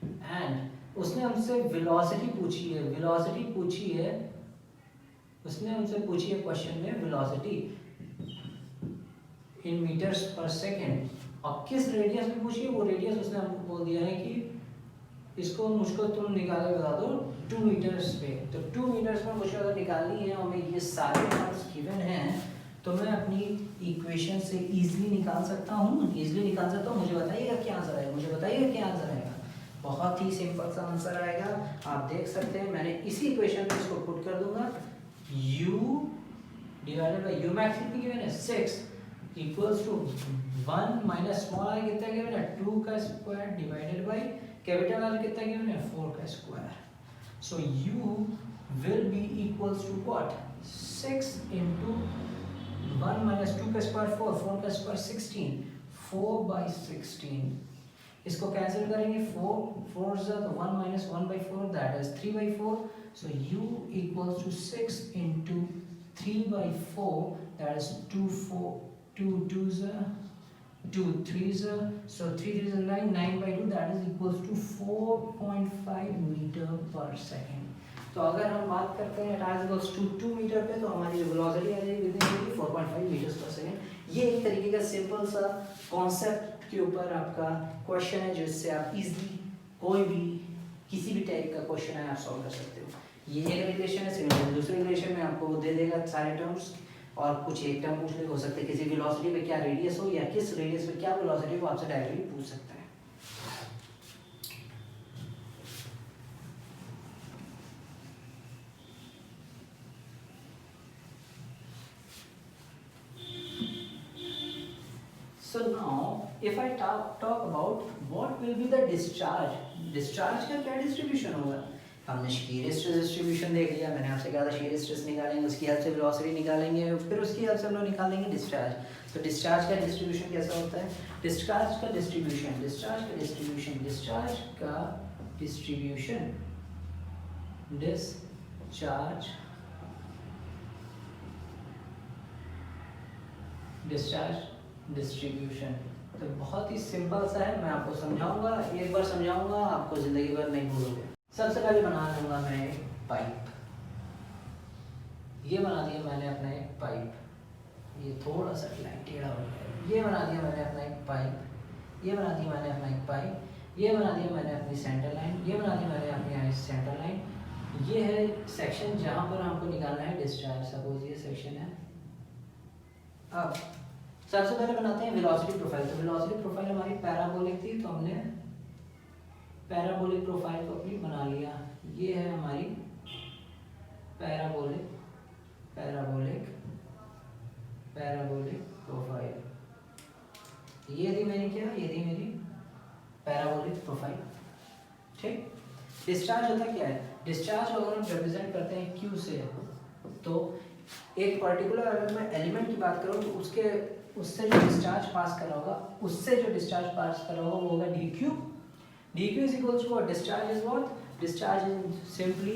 [SPEAKER 1] एंड उसने हमसे वेलोसिटी पूछी है, उसने हमसे पूछी है क्वेश्चन में वेलोसिटी इन मीटर्स पर सेकेंड, और किस रेडियस में पूछी है, वो रेडियस उसने हमको बोल दिया है कि इसको मुझको तुम निकाल के बता दो 2 मीटर्स पे। तो 2 मीटर्स में मुझे अगर निकालनी है और मैं ये सारे टर्म्स गिवन हैं तो मैं अपनी इक्वेशन से इजीली निकाल सकता हूँ, मुझे बताइएगा क्या आंसर आएगा, बहुत ही सिंपल सा आंसर आएगा। आप देख सकते हैं मैंने इसी इक्वेशन में इसको पुट कर दूंगा, u divided by u max कितनी गिवन है 6 equals to 1 minus small r कितना गिवन है 2 का square divided by capital R कितना गिवन है 4 का square. So u will be equals to what 6 into 1 minus 2 का स्क्वायर 4 का स्क्वायर 16, 4 by 16। इसको कैंसिल करेंगे 4 से तो 1 minus 1 by 4 that is 3 by 4। so u equals to 6 into 3 by 4 that is 2 2s 2 3s, so 3 3s 9 by 2 that is equals to 4.5 meter per second। तो अगर हम बात करते हैं टाइम इक्वल्स टू 2 मीटर पे तो हमारी जो वेलोसिटी आ जाएगी कितनी होगी 4.5 मीटर्स पर सेकंड। ये एक तरीके का सिंपल सा कॉन्सेप्ट के ऊपर आपका क्वेश्चन है जिससे आप इजीली कोई भी किसी भी टाइप का क्वेश्चन है आप सॉल्व कर सकते हो। ये एक रिलेशन है, सिमिलर दूसरे रिलेशन में आपको दे देगा सारे टर्म्स और कुछ एक टर्म पूछ लेगा, हो सकता है किसी वेलोसिटी पे क्या रेडियस हो या किस रेडियस पे क्या वेलोसिटी हो आपसे डायरेक्टली पूछ सकता है। So now if I talk about what will be the discharge का क्या डिस्ट्रीब्यूशन होगा। हमने shear stress डिस्ट्रीब्यूशन देख लिया, मैंने आपसे कहा था shear stress निकालेंगे, उसकी हेल्प से वेलोसिटी निकालेंगे, फिर उसकी हेल्प से हम लोग निकालेंगे डिस्चार्ज। तो डिस्चार्ज का डिस्ट्रीब्यूशन कैसा होता है, डिस्चार्ज का डिस्ट्रीब्यूशन डिस्ट्रीब्यूशन तो बहुत ही सिंपल सा है, मैं आपको समझाऊंगा, एक बार समझाऊंगा आपको जिंदगी भर नहीं भूलोगे। सबसे पहले बना लूंगा मैं एक पाइप, ये बना दिया मैंने अपना एक पाइप, ये थोड़ा सा लाइन टेढ़ा हो गया, ये बना दिया मैंने अपना एक पाइप, ये बना दिया मैंने अपना एक पाइप, ये बना दिया मैंने अपनी सेंटर लाइन, ये बना दिया मैंने अपनी सेंटर लाइन। ये है सेक्शन जहाँ पर हमको निकालना है डिस्चार्ज, सपोज ये सेक्शन है। अब सबसे पहले बनाते हैं वेलोसिटी प्रोफाइल। तो वेलोसिटी प्रोफाइल हमारी पैराबोलिक थी तो हमने पैराबोलिक प्रोफाइल को अपनी बना लिया। ये है हमारी पैराबोलिक प्रोफाइल, ये थी मेरी क्या, ये थी मेरी पैराबोलिक प्रोफाइल। ठीक, डिस्चार्ज होता क्या है, डिस्चार्ज अगर हम रिप्रेजेंट करते हैं Q से तो एक पर्टिकुलर अगर मैं एलिमेंट की बात करूँ तो उससे जो डिस्चार्ज पास कर रहा होगा वो होगा dq is equals to discharge is what, discharge is simply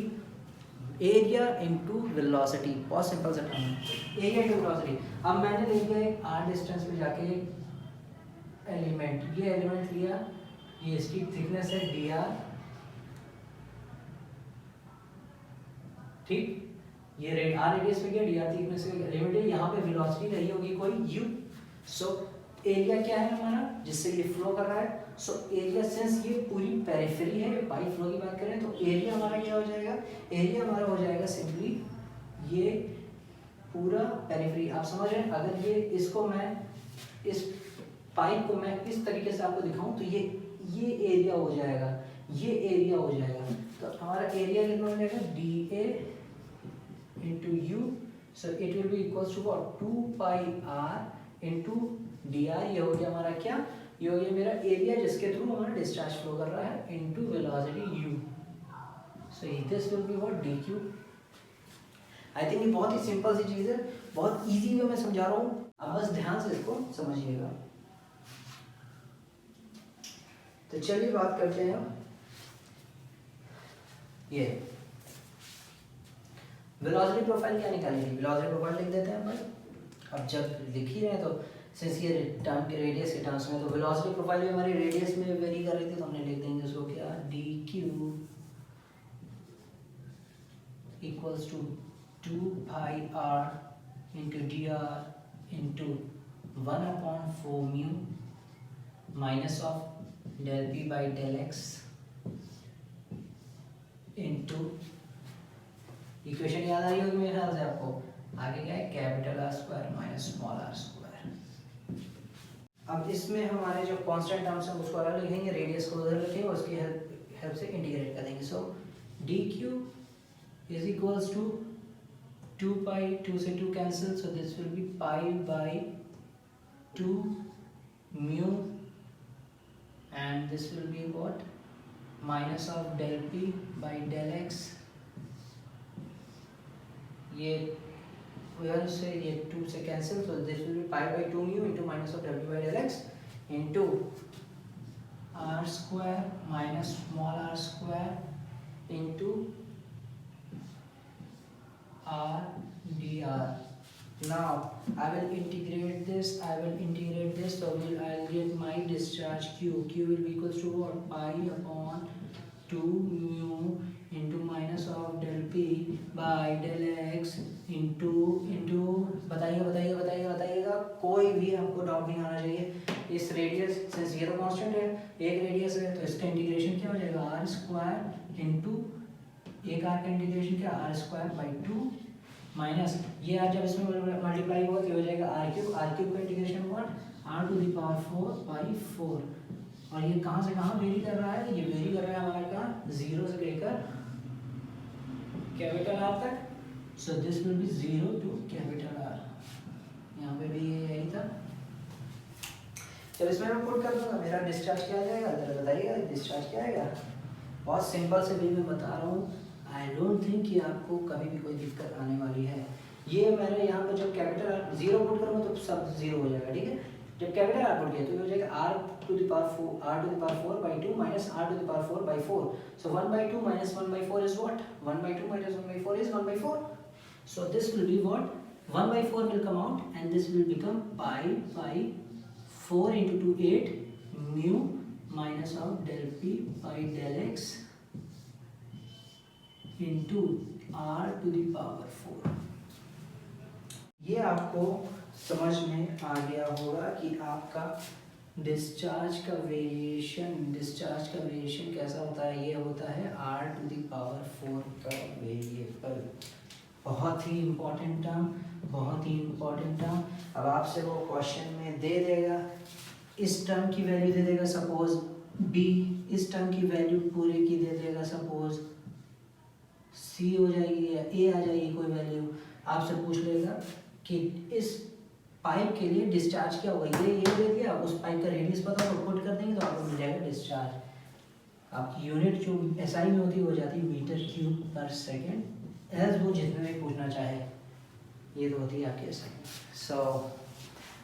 [SPEAKER 1] area into velocity, बहुत सिंपल सा टर्म है, एरिया इंटू वेलोसिटी। अब मैंने ले लिया एक r डिस्टेंस पे जाके एलिमेंट, ये एलिमेंट लिया, ये इसकी थिकनेस है dr, ठीक, ये रेड r रेडियस पे गया, dr थिकनेस का एलिमेंट है, यहाँ पे वेलोसिटी रही होगी कोई u। सो एरिया क्या है हमारा जिससे ये फ्लो कर रहा है, सो एरिया सिंस ये पूरी पेरिफेरी है, बाई फ्लो की बात करें तो एरिया हमारा क्या हो जाएगा, एरिया हमारा हो जाएगा सिंपली ये पूरा पेरिफेरी। आप समझ रहे हैं, अगर ये इसको मैं इस पाइप को मैं इस तरीके से आपको दिखाऊं तो ये एरिया हो जाएगा, ये एरिया हो जाएगा। तो हमारा एरिया कितना हो जाएगा, D A into U, so it will be equals to what, 2 pi R into D R. ये हो गया हमारा क्या, ये हो गया मेरा एरिया जिसके थ्रू हमारा डिस्चार्ज फ्लो कर रहा है into velocity u। So this will be what, D Q. I think ये बहुत ही सिंपल सी चीज़ है, बहुत इजी वे में समझा रहा हूँ, आप बस ध्यान से इसको समझिएगा। तो चलिए बात करते हैं ये वेलोसिटी प्रोफाइल क्या निकालेंगे, वेलोसिटी प्रोफाइल लिख देते हैं अपन। अब जब लिख ही रहे हैं तो सिंस ये टर्म के रेडियस के टर्म्स में, तो वेलोसिटी प्रोफाइल भी हमारी रेडियस में वेरी कर रही थी, तो हमने लिख देंगे उसको क्या, D Q equals to 2 pi R into D R into 1/4 mu minus of del P by del x into, equation याद आ रही होगी मेरे ख्याल से आपको, आगे क्या है, capital R square minus small R square. अब इसमें हमारे जो कांस्टेंट टर्म्स हैं उसको अलग लिखेंगे, रेडियस को उधर रखेंगे, उसकी हेल्प से इंटीग्रेट कर देंगे। So d q is equals to 2 pi, 2 से 2 cancel, so this will be pi by 2 mu and this will be what, minus of del P by del x. ये उधर से ये 2 से cancel, so this will be pi by 2 mu into minus of w by del x into r square minus small r square into r dr. Now I will integrate this, so I'll get my discharge q. Q will be equals to what, pi upon 2 mu into minus of del p by del x into बताइएगा, कोई भी हमको doubt नहीं आना चाहिए। इस radius since ये तो कांस्टेंट है, एक रेडियस है, तो इसका इंटीग्रेशन क्या हो जाएगा, आर स्क्वायर इंटू एक आर का इंटीग्रेशन क्या, आर स्क्वायर बाई 2 माइनस ये आर जब इसमें मल्टीप्लाई होगा तो हो जाएगा आर क्यूब का integration what, R to the power 4 by 4। और ये कहाँ से कहाँ वेरी कर रहा है, ये वेरी कर रहा है हमारा कहाँ, 0 से लेकर कैपिटल आर तक। So this will be 0 to capital R, यहाँ पे भी ये यही था। जब इसमें मैं पुट कर दूंगा मेरा डिस्चार्ज क्या आ जाएगा, जरा बताइएगा डिस्चार्ज क्या आएगा। बहुत सिंपल से भी मैं बता रहा हूँ, आई डोंट थिंक कि आपको कभी भी कोई दिक्कत आने वाली है। ये मैंने यहाँ पर जब कैपिटल आर 0 पुट करूँगा तो सब 0 हो जाएगा, ठीक है। जब कैपिटल आर पुट किया तो ये हो जाएगा r to the power 4 by 2 minus r to the power 4 by 4. So 1 by 2 minus 1 by 4 is what? 1 by 2 minus 1 by 4 is 1 by 4. So this will be what? 1 by 4 will come out and this will become pi by 4 into 2 8 mu minus of del p by del x into r to the power 4. ये आपको समझ में आ गया होगा कि आपका discharge का variation कैसा होता है। ये होता है r टू द पावर 4 का वेरिएबल। बहुत ही इम्पोर्टेंट टर्म। अब आपसे वो क्वेश्चन में दे देगा, इस टर्म की वैल्यू दे देगा सपोज b, इस टर्म की वैल्यू पूरे की दे देगा सपोज c हो जाएगी या a आ जाएगी कोई वैल्यू। आपसे पूछ लेगा कि इस पाइप के लिए डिस्चार्ज क्या होगा, ये दे दिया, उस पाइप का रेडियस पता हो पुट कर देंगे तो आपको मिल जाएगा डिस्चार्ज। आपकी यूनिट जो एसआई में होती है हो जाती है मीटर क्यूब पर सेकेंड, एज वो जितने भी पूछना चाहे, ये तो होती है आपकी एसआई। सो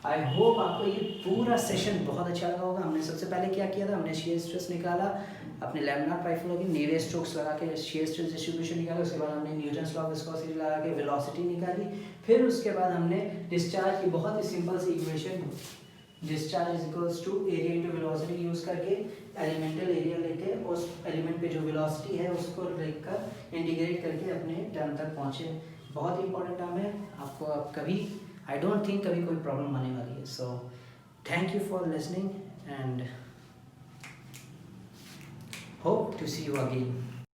[SPEAKER 1] आई होप आपको ये पूरा सेशन बहुत अच्छा लगा होगा। हमने सबसे पहले क्या किया था, हमने शेयर स्ट्रेस निकाला, अपने लैमिनार पाइप फ्लो की नीवे स्ट्रोक्स लगा के शेयर स्ट्रेस डिस्ट्रीब्यूशन निकाला, उसके बाद हमने न्यूटन्स लॉ ऑफ विस्कोसिटी लगा के वेलोसिटी निकाली, फिर उसके बाद हमने डिस्चार्ज की बहुत ही सिंपल सी equation discharge is equals to area into velocity use करके एलिमेंटल एरिया लेके उस एलिमेंट पे जो वेलोसिटी है उसको लेकर इंटीग्रेट करके अपने टर्म तक पहुंचे। बहुत ही इंपॉर्टेंट टर्म है, आपको अब कभी आई डोंट थिंक कभी कोई प्रॉब्लम आने वाली है। So thank you for listening and hope to see you again.